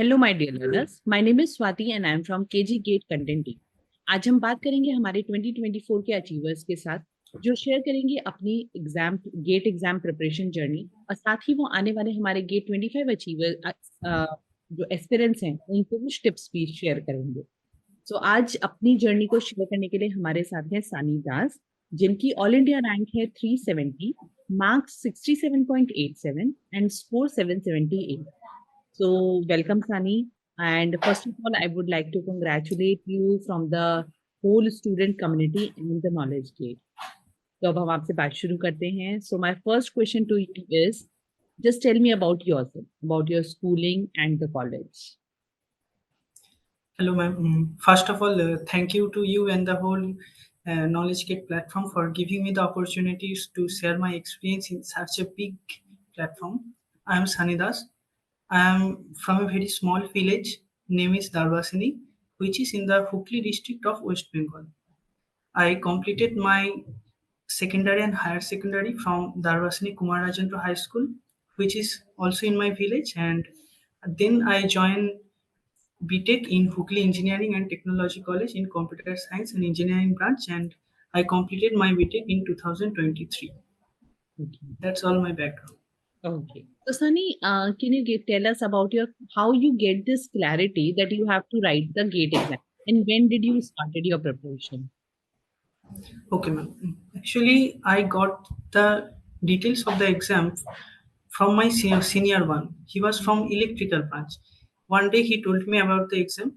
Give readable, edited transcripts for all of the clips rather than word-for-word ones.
Hello my dear learners, my name is Swati and I am from KG GATE content team. आज हम बात करेंगे हमारे 2024 के अचीवर्स के साथ, जो शेयर करेंगे अपनी गेट एग्जाम प्रिपरेशन जर्नी, और साथ ही वो आने वाले हमारे गेट 25 अचीवर जो एस्पिरेंट्स हैं उनको कुछ टिप्स भी शेयर करेंगे। सो आज अपनी जर्नी को शेयर करने के लिए हमारे साथ हैं सानी दास, जिनकी ऑल इंडिया रैंक है 370, marks 67.87 and score 778। So, welcome, Sunny. And first of all, I would like to congratulate you from the whole student community in the Knowledge Gate. तो अब हम आपसे बात शुरू करते हैं. So, my first question to you is, just tell me about yourself, about your schooling and the college. Hello, ma'am. First of all, thank you to you and the whole Knowledge Kit platform for giving me the opportunities to share my experience in such a big platform. I am Sanidas. I am from a very small village, name is Darwasini, which is in the Hooghly district of West Bengal. I completed my secondary and higher secondary from Darwasini Kumar Rajendra High School, which is also in my village, and then I joined BTech in Hooghly Engineering and Technology College in Computer Science and Engineering branch, and I completed my BTech in 2023. Okay. That's all my background. Okay. So, Sunny, can you tell us about how you get this clarity that you have to write the GATE exam, and when did you started your preparation? Okay, ma'am. Actually, I got the details of the exam from my senior one. He was from electrical branch. One day he told me about the exam.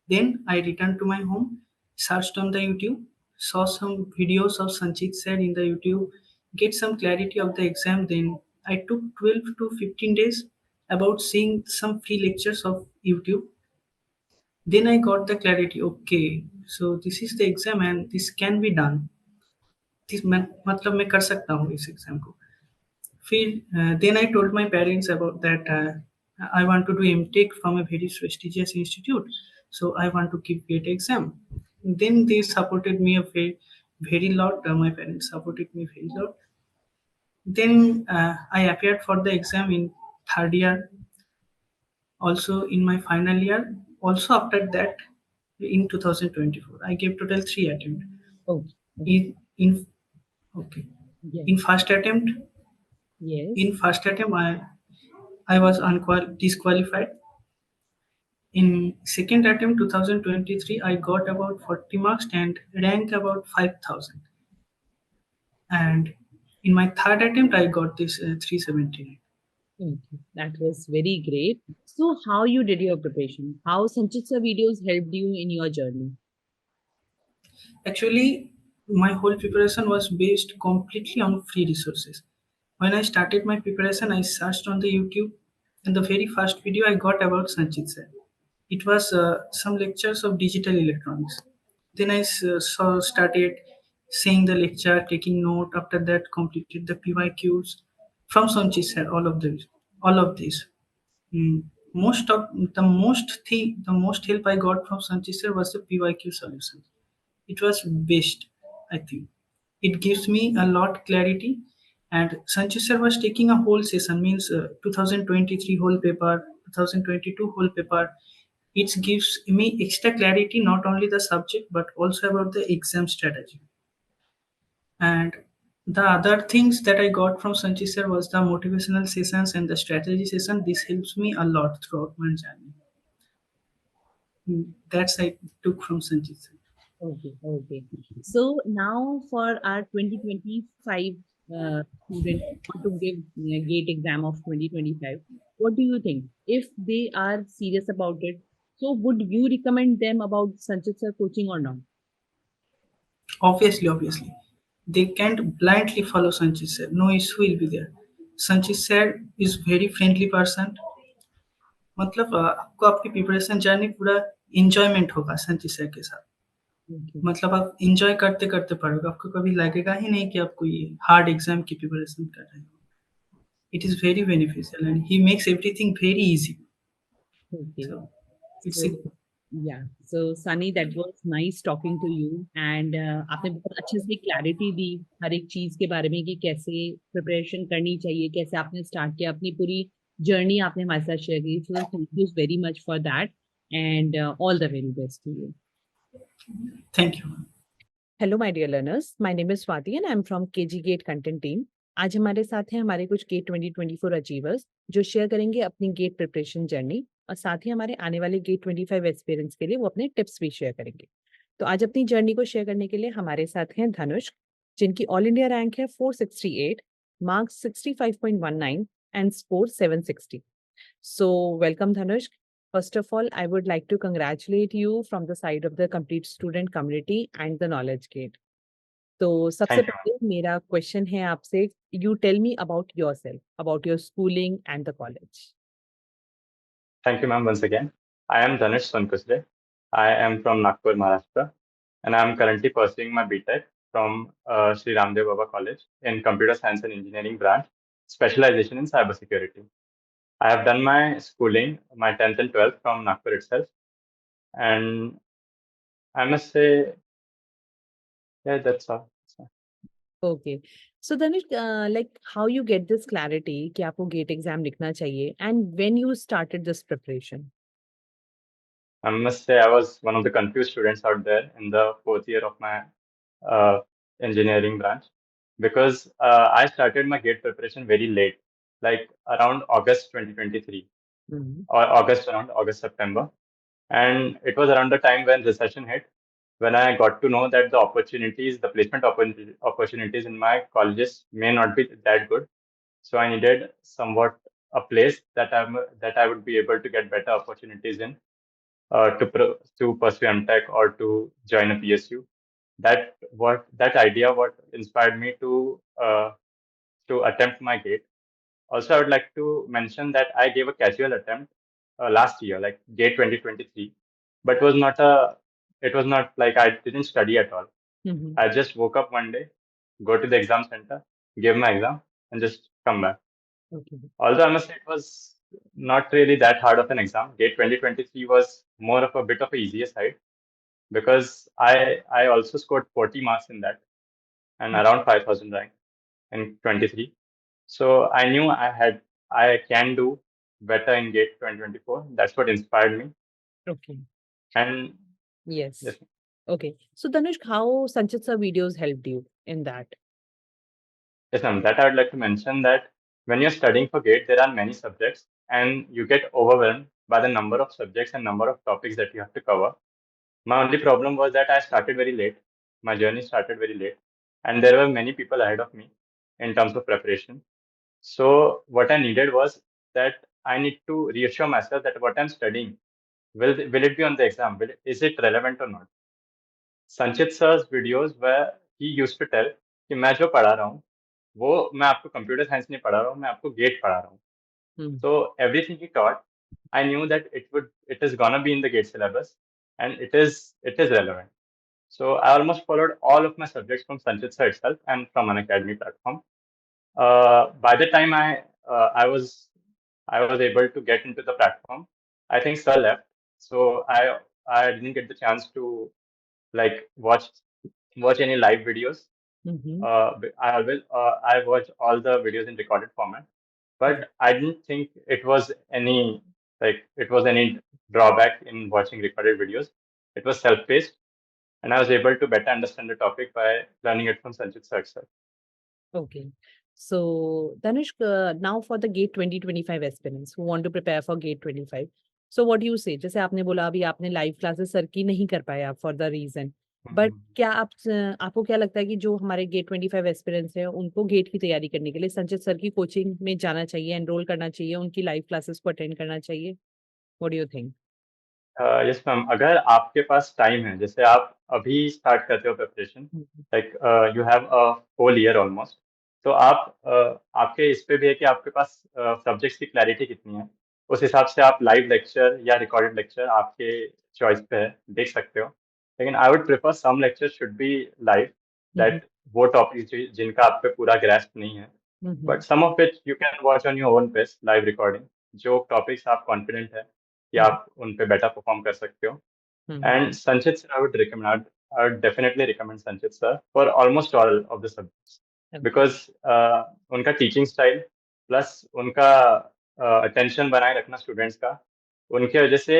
Then I returned to my home, searched on the YouTube, saw some videos of Sanchit sir in the YouTube, get some clarity of the exam. Then I took 12 to 15 days about seeing some free lectures of YouTube. Then I got the clarity. Okay, so this is the exam and this can be done. this मतलब मैं कर सकता हूँ इस exam को. फिर then I told my parents about that I want to do MTech from a very prestigious institute, so I want to keep GATE exam. Then they supported me a very lot. My parents supported me very lot. Then I appeared for the exam in third year, also in my final year. Also after that, in 2024, I gave total 3 attempts. Oh, In okay, yes. in first attempt, Yes. in first attempt, I was disqualified. In second attempt 2023, I got about 40 marks and rank about 5,000. And in my third attempt, I got this 379. Okay, that was very great. So, how you did your preparation? How Sanchit sir videos helped you in your journey? Actually, my whole preparation was based completely on free resources. When I started my preparation, I searched on the YouTube, and the very first video I got about Sanchit sir. It was some lectures of digital electronics. Then I started seeing the lecture, taking note. After that, completed the PYQs from Sanchit sir. All of these. Mm, the most help I got from Sanchit sir was the PYQ solution. It was best, I think. It gives me a lot clarity. And Sanchit sir was taking a whole session, means 2023 whole paper, 2022 whole paper. It gives me extra clarity, not only the subject but also about the exam strategy. And the other things that I got from Sanchit sir was the motivational sessions and the strategy session. This helps me a lot throughout my journey. That's I took from Sanchit sir. Okay, okay. So now for our 2025 students who want to give GATE exam of 2025, what do you think? If they are serious about it, so would you recommend them about Sanchit sir coaching or not? Obviously, they can't blindly follow Sanchit sir. No issue will be there. Sanchit sir is very friendly person. मतलब आपको आपकी preparation journey पूरा enjoyment होगा संचित sir के साथ. Okay. मतलब आप इंजॉय करते करते पढ़ोगे, आपको कभी लगेगा ही नहीं कि आप कोई हार्ड एग्जाम की प्रिपरेशन कर रहे हो. It is very beneficial and he makes everything very easy. Okay. So it's So yeah, so Sunny, that was nice talking to you, and आपने बहुत अच्छे से क्लैरिटी दी हर एक चीज के बारे में कि कैसे प्रिपरेशन करनी चाहिए, कैसे आपने स्टार्ट किया, अपनी पूरी जर्नी आपने हमारे साथ शेयर की, so thank you very much for that and all the very best to you. Thank you ma'am. Hello my dear learners, my name is Swati and I am from KG GATE content team. आज हमारे साथ हैं हमारे कुछ gate 2024 achievers जो share करेंगे अपनी gate preparation journey, और साथ ही हमारे आने वाले गेट 25 एक्सपीरियंस के लिए वो अपने टिप्स भी शेयर करेंगे. तो आज अपनी जर्नी को शेयर करने के लिए हमारे साथ हैं धनुष, जिनकी ऑल इंडिया रैंक है 468, marks 65.19 and score 760. So, welcome Dhanush. First of all, I would like to congratulate you from the side of the complete student community and the Knowledge Gate. तो सबसे Thank you. पहले मेरा question है आपसे, you tell me about yourself, about your schooling and the college. Thank you, ma'am, once again. I am Dhanush Sonkusle. I am from Nagpur, Maharashtra, and I am currently pursuing my BTech from Sri Ramdev Baba College in Computer Science and Engineering branch, specialization in cybersecurity. I have done my schooling, my 10th and 12th from Nagpur itself, and I must say, yeah, that's all. Okay. So Dhanush, like how you get this clarity कि आपको gate exam लिखना चाहिए, and when you started this preparation? I must say I was one of the confused students out there in the fourth year of my engineering branch because I started my GATE preparation very late, like around August 2023 Mhm. or around August, September. And it was around the time when recession hit, when I got to know that the opportunities, the placement opportunities in my colleges may not be that good. So I needed somewhat a place that I would be able to get better opportunities in to pursue MTech or to join a PSU. That idea what inspired me to attempt my GATE. Also, I would like to mention that I gave a casual attempt last year, like GATE 2023, but it was not like I didn't study at all. Mhm. I just woke up one day, go to the exam center, give my exam, and just come back. Okay. Although I must say it was not really that hard of an exam. GATE 2023 was more of a bit of a easier side because I also scored 40 marks in that and around 5,000 rank in 23. So I knew I can do better in GATE 2024. That's what inspired me. Okay. And Yes. yes, Okay. So Dhanush, how Sanchit sir videos helped you in that? yes, ma'am. That I would like to mention that when you're studying for GATE, there are many subjects and you get overwhelmed by the number of subjects and number of topics that you have to cover. My only problem was that I started very late. My journey started very late, and there were many people ahead of me in terms of preparation. So what I needed was that I need to reassure myself that what I'm studying will it be on the exam? Is it relevant or not? संचित sir's videos where he used to tell कि मैं जो पढ़ा रहा हूँ वो मैं आपको कंप्यूटर साइंस नहीं पढ़ा रहा हूँ, मैं आपको गेट पढ़ा रहा हूँ. So everything he taught, I knew that it is gonna be in the GATE syllabus and it is relevant. So I almost followed all of my subjects from Sanchit sir itself and from an academy platform. By the time I was able to get into the platform, I think sir left, so I didn't get the chance to like watch any live videos. Mm-hmm. I watch all the videos in recorded format, but I didn't think it was any drawback in watching recorded videos. It was self-paced, and I was able to better understand the topic by learning it from Sanchit sir itself. Okay. So, Dhanush, now for the GATE 2025 aspirants who want to prepare for GATE 25. So, what do you say? जैसे आपने बोला अभी आपने live classes sir की नहीं कर पाए आप फॉर द रीजन, बट क्या आपको क्या लगता है कि जो हमारे गेट 25 एस्पिरेंट्स हैं उनको गेट की तैयारी करने के लिए संचित सर की कोचिंग में जाना चाहिए, एनरोल करना चाहिए, उनकी लाइव क्लासेस को अटेंड करना चाहिए? What do you think? Yes ma'am, अगर आपके पास टाइम है, जैसे आप अभी स्टार्ट करते हो preparation, like you have a whole year almost, तो आपके इस पे भी है कि आपके पास सब्जेक्ट्स की क्लैरिटी कितनी है. उस हिसाब से आप लाइव लेक्चर या रिकॉर्डेड लेक्चर आपके चॉइस पे है, देख सकते हो. लेकिन I would prefer some lecture should be live, that वो टॉपिक जिनका आप पे पूरा ग्रैस्प नहीं है, but some of it you can watch on your own pace live recording. जो टॉपिक्स आप कॉन्फिडेंट है कि आप उन पे बेटर परफॉर्म कर सकते हो. And Sanchit sir, I would definitely recommend Sanchit sir for almost all of the subjects because उनका teaching style plus उनका अटेंशन बनाए रखना स्टूडेंट्स का, उनकी वजह से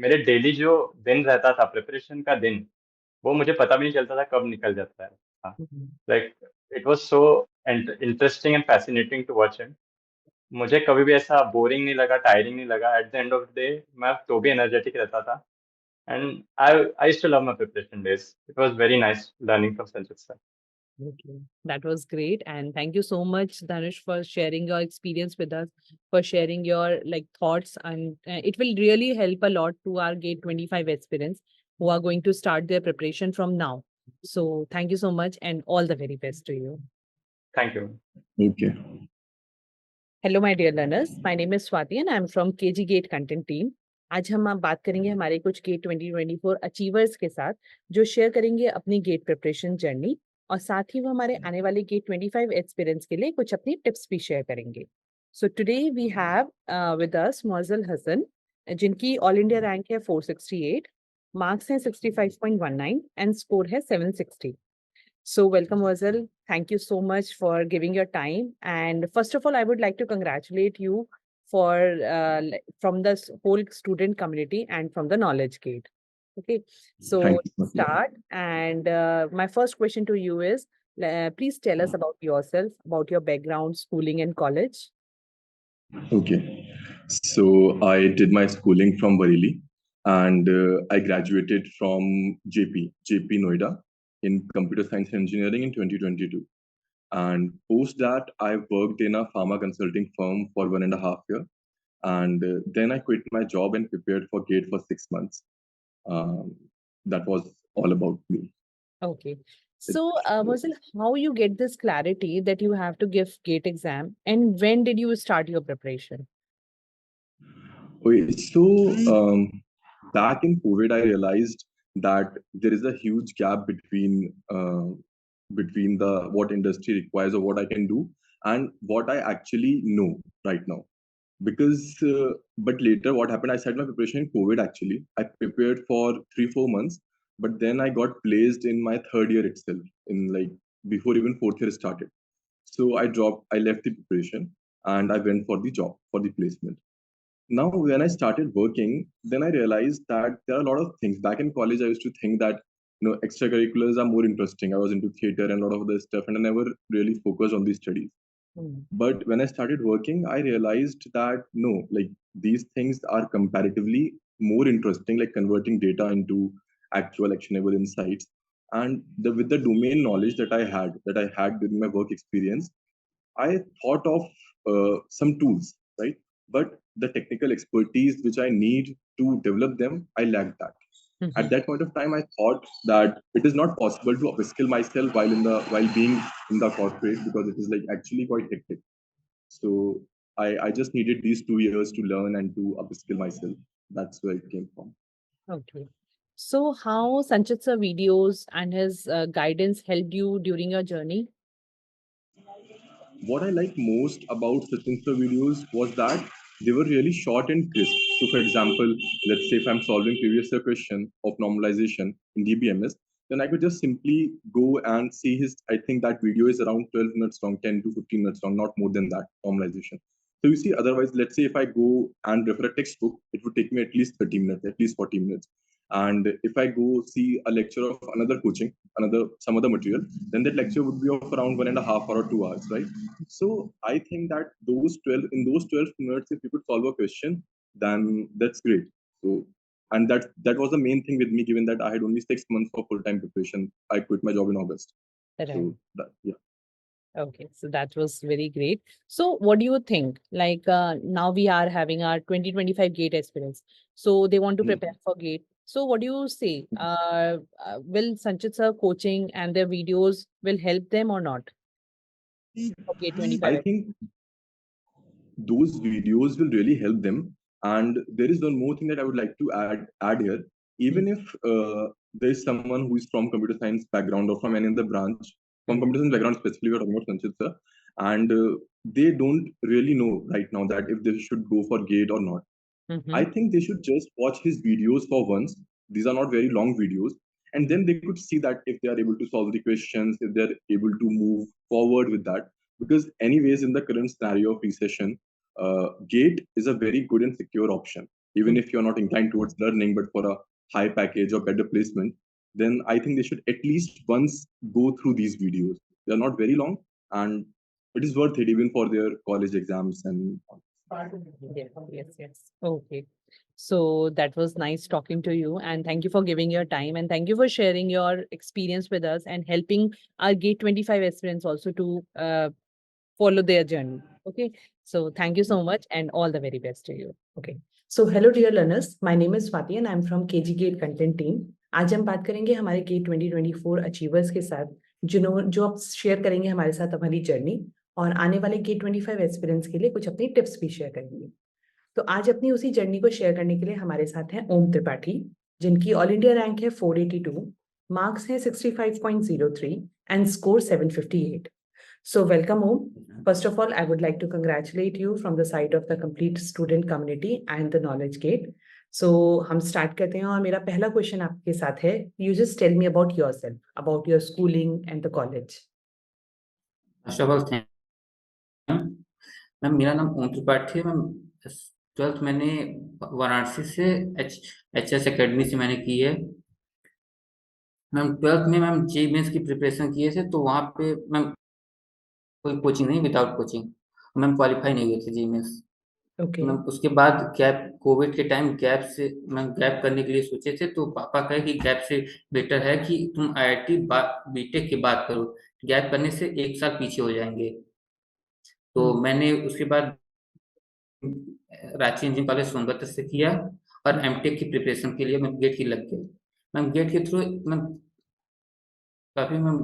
मेरे डेली जो दिन रहता था, प्रिपरेशन का दिन, वो मुझे पता भी नहीं चलता था कब निकल जाता है। हाँ, like it was so interesting and fascinating to watch it. मुझे कभी भी ऐसा बोरिंग नहीं लगा, टायरिंग नहीं लगा। At the end of the day मैं तो भी एनर्जेटिक रहता था। And I used to love my preparation days. It was very nice learning from Sanchit sir. Okay, that was great, and thank you so much, Dhanush, for sharing your experience with us, for sharing your like thoughts, and it will really help a lot to our Gate 25 aspirants who are going to start their preparation from now. So thank you so much, and all the very best to you. Thank you. Okay. Hello my dear learners, my name is Swati and I am from KG GATE content team. आज हम बात करेंगे हमारे कुछ gate 2024 achievers के साथ जो share करेंगे अपनी गेट प्रिपरेशन जर्नी, और साथ ही वो हमारे आने वाले गेट 25 एक्सपीरियंस के लिए कुछ अपनी टिप्स भी शेयर करेंगे। So today we have with us Moazzal Hasan, जिनकी ऑल इंडिया रैंक है 468, मार्क्स हैं 65.19 एंड स्कोर है 760। So welcome, Wazal. Thank you so much for giving your time. And first of all, I would like to congratulate you for from the whole student community and from the Knowledge Gate. Okay, so Thank you. let's start. And my first question to you is, please tell us about yourself, about your background, schooling, and college. Okay. So I did my schooling from Bareilly, and I graduated from JP Noida in computer science and engineering in 2022. And post that, I worked in a pharma consulting firm for 1.5 years. And then I quit my job and prepared for GATE for 6 months. That was all about me. Okay. So, Wazal, how you get this clarity that you have to give GATE exam, and when did you start your preparation? Okay, so back in COVID, I realized that there is a huge gap between the what industry requires or what I can do and what I actually know right now. Because, but later, what happened? I started my preparation in COVID. Actually, I prepared for 3-4 months, but then I got placed in my third year itself, in like before even fourth year started. So I dropped. I left the preparation and I went for the job for the placement. Now when I started working, then I realized that there are a lot of things. Back in college, I used to think that extracurriculars are more interesting. I was into theater and a lot of other stuff, and I never really focused on the studies. But when I started working, I realized that no, like these things are comparatively more interesting, like converting data into actual actionable insights. And with the domain knowledge that I had during my work experience, I thought of some tools, right? But the technical expertise which I need to develop them, I lacked that. At that point of time, I thought that it is not possible to upskill myself while being in the corporate, because it is like actually quite hectic. So I just needed these 2 years to learn and to upskill myself. That's where it came from. Okay. So how Sanchit sir videos and his guidance helped you during your journey? What I like most about Sachin sir videos was that they were really short and crisp. So, for example, let's say if I'm solving previous year question of normalization in DBMS, then I could just simply go and see his. I think that video is around 12 minutes long, 10 to 15 minutes long, not more than that normalization. So you see, otherwise, let's say if I go and refer a textbook, it would take me at least 30 minutes, at least 40 minutes. And if I go see a lecture of another coaching, some other material, then that lecture would be of around 1.5 hours or 2 hours, right? So I think that those 12 minutes, if you could solve a question, then that's great. So, and that was the main thing with me, given that I had only 6 months for full-time preparation. I quit my job in August. Right. So yeah. Okay, so that was very great. So what do you think? Like now we are having our 2025 GATE experience. So they want to prepare for GATE. So what do you say? Will Sanchit sir coaching and their videos will help them or not? For GATE 25. I think those videos will really help them. And there is one more thing that I would like to add here. Even if there is someone who is from computer science background or from any other branch, from computer science background specifically, we're talking about Sanchit sir, and they don't really know right now that if they should go for GATE or not. I think they should just watch his videos for once. These are not very long videos. And then they could see that if they are able to solve the questions, if they're able to move forward with that. Because anyways, in the current scenario of recession, GATE is a very good and secure option. Even if you're not inclined towards learning, but for a high package or better placement, then I think they should at least once go through these videos. They're not very long, and it is worth it even for their college exams and all. Yes. Okay. So that was nice talking to you, and thank you for giving your time, and thank you for sharing your experience with us and helping our GATE 25 aspirants also to follow their journey. Okay. So thank you so much, and all the very best to you. Okay. So hello dear learners, my name is Swati and I'm from KG GATE content team. आज हम बात करेंगे हमारे GATE 2024 achievers के साथ, जो आप share करेंगे हमारे साथ हमारी जर्नी, और आने वाले GATE 25 एस्पिरेंट्स के लिए कुछ अपनी टिप्स भी शेयर करेंगे। तो आज अपनी उसी जर्नी को शेयर करने के लिए हमारे साथ हैं ओम त्रिपाठी, जिनकी ऑल इंडिया रैंक है 482, मार्क्स है 65.03 and score 758. So welcome Om. First of all, I would like to congratulate you from the side of the complete student community and the Knowledge Gate. So हम start करते हैं, और मेरा पहला question आपके साथ है, you just tell me about yourself, about your schooling and the college. First of all, ma'am मेरा नाम ओम त्रिपाठी है। मैम 12th मैंने वाराणसी से HS एकेडमी से मैंने की है। मैम 12th में मैम JEE मेंस की प्रिपरेशन किए थे, तो वहाँ पे मैम कोई कोचिंग नहीं, विदाउट कोचिंग मैम क्वालिफाई नहीं हुए थे JEE मेंस। Okay. मैम उसके बाद गैप, कोविड के टाइम गैप से मैम गैप करने के लिए सोचे थे, तो पापा कहे कि गैप से बेटर है कि तुम IIT BTech की बात करो, गैप करने से 1 साल पीछे हो जाएंगे। तो मैंने उसके बाद रांची इंजीनियरिंग कॉलेज सोनभद्र से किया, और MTech की प्रिपरेशन के लिए मैं गेट की लग गई। मैम गेट के थ्रू मैम काफी मैम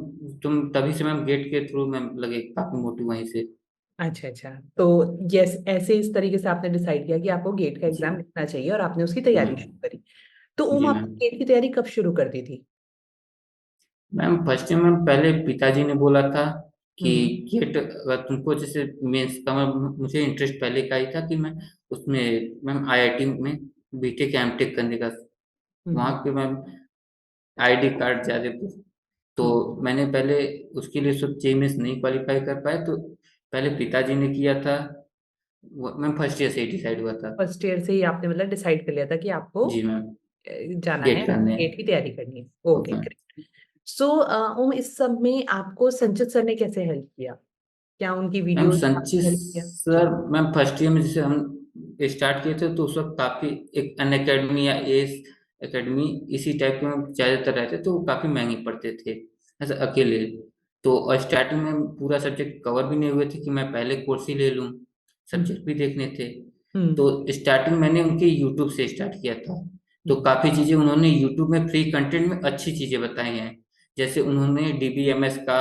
तभी से मैम गेट के थ्रू मैम लगे काफी मोटिव वहीं से। अच्छा, तो यस, ऐसे इस तरीके से आपने डिसाइड किया कि आपको गेट का एग्जाम लिखना चाहिए और आपने उसकी तैयारी शुरू करी। तो ओम, जी आपने मैम। गेट की तैयारी कब शुरू कर दी थी? मैम फर्स्ट टाइम मैम पहले पिताजी ने बोला था कि गेट अगर तुमको जैसे मेंस का मुझे इंटरेस्ट पहले का ही था कि मैं उसमें मैम IIT में BTech MTech करने का, वहाँ पे मैम ID कार्ड ज्यादा थे, तो मैंने पहले उसके लिए सब JEE मेंस नहीं क्वालिफाई कर पाए, तो पहले पिताजी ने किया था। मैम फर्स्ट ईयर से ही डिसाइड हुआ था। फर्स्ट ईयर से ही आपने मतलब डिसाइड कर लिया था कि आपको जी मैम जाना गेट है, करने गेट की तैयारी करनी है। Okay, ma'am. ग्रेट। सो ओम, इस सब में आपको संचित सर ने कैसे हेल्प किया? क्या उनकी मैम वीडियोस संचित हेल्प किया? सर मैम फर्स्ट ईयर में जैसे हम स्टार्ट किए थे, तो उस वक्त काफी एक अन अकेडमी या एस एकेडमी इसी टाइप के में ज्यादातर रहते, तो वो काफी महंगे पड़ते थे ऐसे अकेले। तो स्टार्टिंग में पूरा सब्जेक्ट कवर भी नहीं हुए थे कि मैं पहले कोर्स ही ले लूँ, सब्जेक्ट भी देखने थे। तो स्टार्टिंग मैंने उनके यूट्यूब से स्टार्ट किया था, तो काफी चीजें उन्होंने यूट्यूब में फ्री कंटेंट में अच्छी चीजें बताई हैं, जैसे उन्होंने DBMS का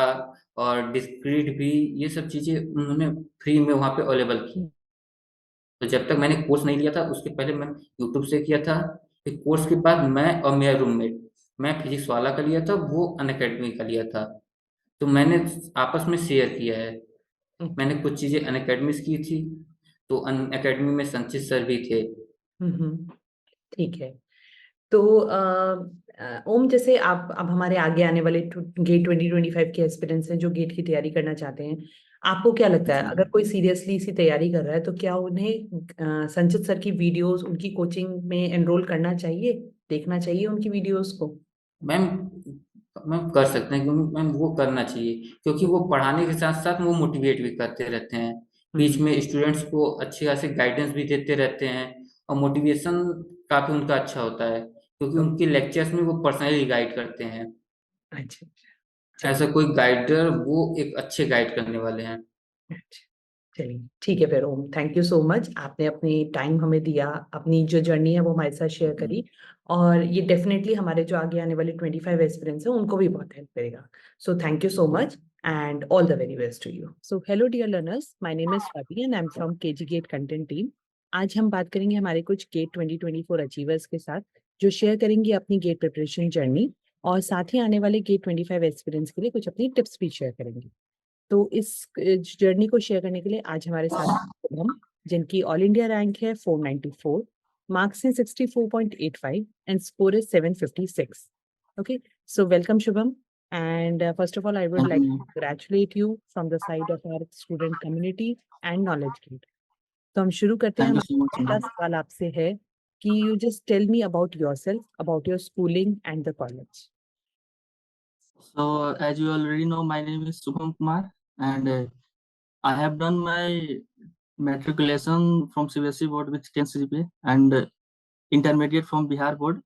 और डिस्क्रीट भी, ये सब चीजें उन्होंने फ्री में वहाँ पे अवेलेबल की। तो जब तक मैंने कोर्स नहीं लिया था उसके पहले मैं यूट्यूब से किया था। फिर कोर्स के बाद मैं और मेरा रूममेट, मैं फिजिक्स वाला का लिया था, वो अनअकैडमी का लिया था, तो मैंने आपस में शेयर किया है। मैंने कुछ चीजें अनअकैडमी से की थी, तो अनअकैडमी में संचित सर भी थे। ठीक है। तो ओम, जैसे आप अब हमारे आगे आने वाले गेट 2025 के एस्पिरेंट्स हैं जो गेट की तैयारी करना चाहते हैं, आपको क्या लगता है, अगर कोई सीरियसली इसी तैयारी कर रहा है, तो क्या उन्हें संचित सर की वीडियोस, उनकी कोचिंग में एनरोल करना चाहिए, देखना चाहिए उनकी वीडियोस को? मैम मैम कर सकते हैं, क्योंकि मैम वो करना चाहिए, क्योंकि वो पढ़ाने के साथ साथ वो मोटिवेट भी करते रहते हैं, बीच में स्टूडेंट्स को अच्छे खासे गाइडेंस भी देते रहते हैं, और मोटिवेशन काफी उनका अच्छा होता है, क्योंकि उनके लेक्चर्स में वो पर्सनली गाइड करते हैं। अच्छा, ऐसा कोई गाइडर, वो एक अच्छे गाइड करने वाले हैं। चलिए ठीक है फिर ओम, थैंक यू सो मच, आपने अपनी टाइम हमें दिया, अपनी जो जर्नी है वो हमारे साथ शेयर करी, और ये डेफिनेटली हमारे जो आगे आने वाले 25 एस्पिरेंट्स हैं उनको भी बहुत हेल्प करेगा। So thank you so much and all the very best to you. So hello dear learners, my name is Swati and I'm from KG GATE content team. आज हम बात करेंगे हमारे कुछ गेट 2024 अचीवर्स के साथ, जो शेयर करेंगे अपनी गेट प्रिपरेशन जर्नी, और साथ ही आने वाले गेट 25 एस्पिरेंट्स के लिए कुछ अपनी टिप्स भी शेयर करेंगे। तो इस जर्नी को शेयर करने के लिए आज हमारे साथ शुभम, जिनकी ऑल इंडिया रैंक है 494, मार्क्स हैं 64.85 and score is 756. Okay, so welcome Shubham, and first of all I would like to congratulate you from the side of our student community and Knowledge Gate. तो हम शुरू करते हैं। Thank you हमारा so much पहला ma'am. सवाल आपसे है कि you just tell me about yourself, about your schooling and the college. So as you already know, my name is Subham Kumar, and I have done my matriculation from CBSE board with 10 CGPA and intermediate from Bihar board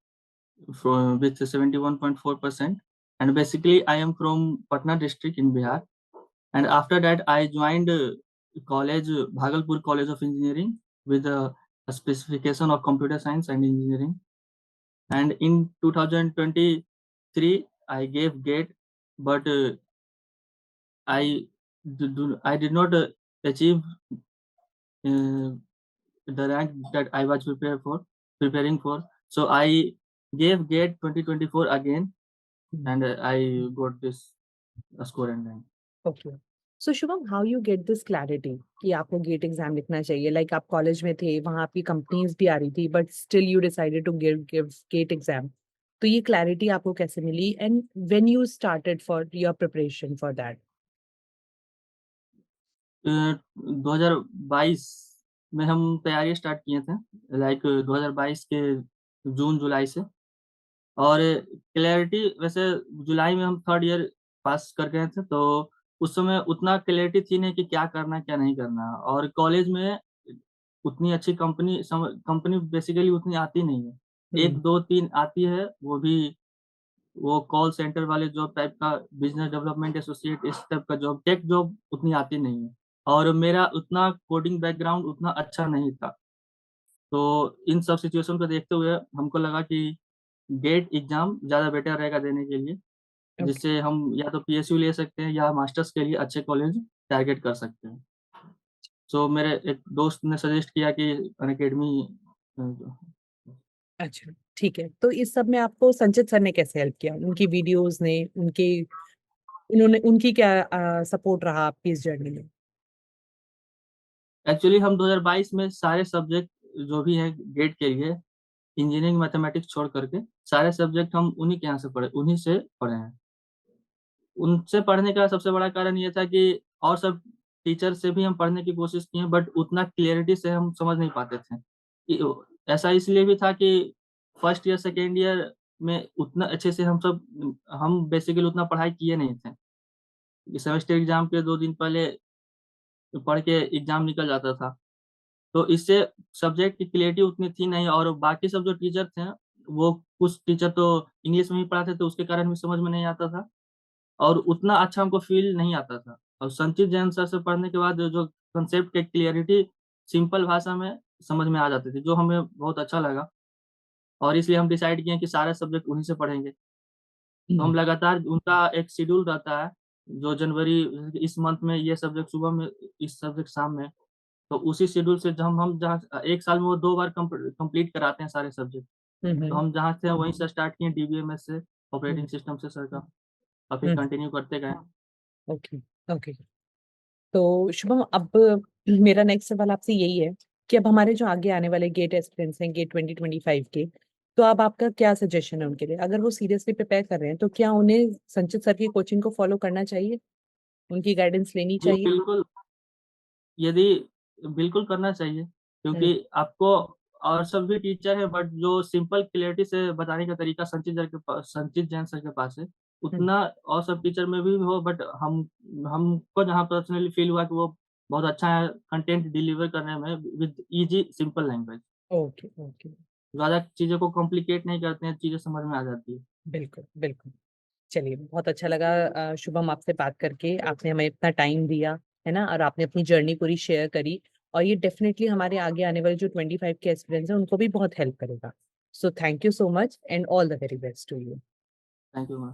with 71.4%. And basically, I am from Patna district in Bihar. And after that, I joined college, Bhagalpur College of Engineering with a specification of computer science and engineering. And in 2023, I gave GATE, but I did not achieve the rank that I was preparing for. So I gave GATE 2024 again, and I got this score and rank. Okay, so Shubham, how you get this clarity कि आपको gate exam लिखना चाहिए? Like आप college में थे, वहां आपकी companies भी आ रही थी, but still you decided to give GATE exam. तो ये क्लैरिटी आपको कैसे मिली and when you started for your preparation for that? 2022 में हम तैयारी स्टार्ट किए थे, लाइक 2022 के जून जुलाई से। और क्लैरिटी वैसे जुलाई में हम 3rd ईयर पास कर गए थे, तो उस समय उतना क्लैरिटी थी नहीं कि क्या करना क्या नहीं करना। और कॉलेज में उतनी अच्छी कंपनी बेसिकली उतनी आती नहीं है, 1 2 3 आती है, वो भी वो कॉल सेंटर वाले जॉब टाइप का, बिजनेस डेवलपमेंट एसोसिएट इस टाइप का जॉब, टेक जॉब उतनी आती नहीं है। और मेरा उतना कोडिंग बैकग्राउंड उतना अच्छा नहीं था, तो इन सब सिचुएशन को देखते हुए हमको लगा कि गेट एग्जाम ज़्यादा बेटर रहेगा देने के लिए, जिससे हम या तो PSU ले सकते हैं या मास्टर्स के लिए अच्छे कॉलेज टारगेट कर सकते हैं। सो मेरे एक दोस्त ने सजेस्ट किया कि अनअकैडमी। अच्छा, ठीक है। तो इस सब में आपको संचित सर ने कैसे हेल्प किया? उनकी वीडियोस ने, उनकी क्या सपोर्ट रहा आपकी इस जर्नी में? एक्चुअली हम 2022 में सारे सब्जेक्ट जो भी हैं गेट के लिए, इंजीनियरिंग मैथमेटिक्स छोड़ करके सारे सब्जेक्ट हम उन्हीं से पढ़े हैं। उनसे पढ़ने का सबसे बड़ा कारण ये था कि और सब टीचर से भी हम पढ़ने की कोशिश किए, बट उतना क्लियरिटी से हम समझ नहीं पाते थे। ऐसा इसलिए भी था कि 1st ईयर 2nd ईयर में उतना अच्छे से हम बेसिकली उतना पढ़ाई किए नहीं थे। सेमेस्टर एग्जाम के 2 दिन पहले पढ़ के एग्जाम निकल जाता था, तो इससे सब्जेक्ट की क्लियरिटी उतनी थी नहीं। और बाकी सब जो टीचर थे, वो कुछ टीचर तो इंग्लिश में ही पढ़ाते थे, उसके कारण भी समझ में नहीं आता था और उतना अच्छा हमको फील नहीं आता था। और संचित जैन सर से पढ़ने के बाद जो कंसेप्ट की क्लियरिटी सिंपल भाषा में समझ में आ जाती थी, जो हमें बहुत अच्छा लगा। और इसलिए हम डिसाइड किए कि सारे सब्जेक्ट उन्हीं से पढ़ेंगे। तो हम लगातार, उनका एक शेड्यूल रहता है, जो जनवरी इस मंथ में ये सब्जेक्ट सुबह में, इस सब्जेक्ट शाम में, तो उसी शेड्यूल से जब हम जहाँ 1 साल में वो 2 बार कंप्लीट कराते हैं सारे सब्जेक्ट, तो हम जहाँ थे वहीं से स्टार्ट किए, DBMS से, ऑपरेटिंग सिस्टम से सर का, और फिर कंटिन्यू करते गए। Okay, okay. तो शुभम, अब मेरा नेक्स्ट सवाल आपसे यही है कि अब हमारे जो आगे आने वाले गेट एस्पिरेंट्स हैं, गेट 2025 के, तो अब आपका क्या सजेशन है उनके लिए? अगर वो सीरियसली प्रिपेयर कर रहे हैं, तो क्या उन्हें संचित सर की कोचिंग को फॉलो करना चाहिए? उनकी गाइडेंस लेनी जी चाहिए? बिल्कुल, यदि बिल्कुल करना चाहिए, क्योंकि आपको और सब भी टीचर है, बट जो सिंपल क्लियरिटी से बताने का तरीका संचित जैन सर के पास है, उतना और सब टीचर में भी हो, बट हमको जहाँ पर्सनली फील हुआ कि वो बहुत अच्छा है कंटेंट डिलीवर करने में with easy simple language. Okay, okay. ज़्यादा चीज़ों को कॉम्प्लिकेट नहीं करते हैं, चीज़ें समझ में आ जाती है। बिल्कुल, बिल्कुल। चलिए, बहुत अच्छा लगा शुभम आपसे बात करके। आपने हमें इतना टाइम दिया, है ना? और आपने अपनी जर्नी पूरी शेयर करी, और ये डेफिनिटली हमारे आगे आने वाले जो 25 के एस्पिरेंट्स हैं, उनको भी बहुत हेल्प करेगा। So thank you so much and all the very best to you. Thank you ma'am.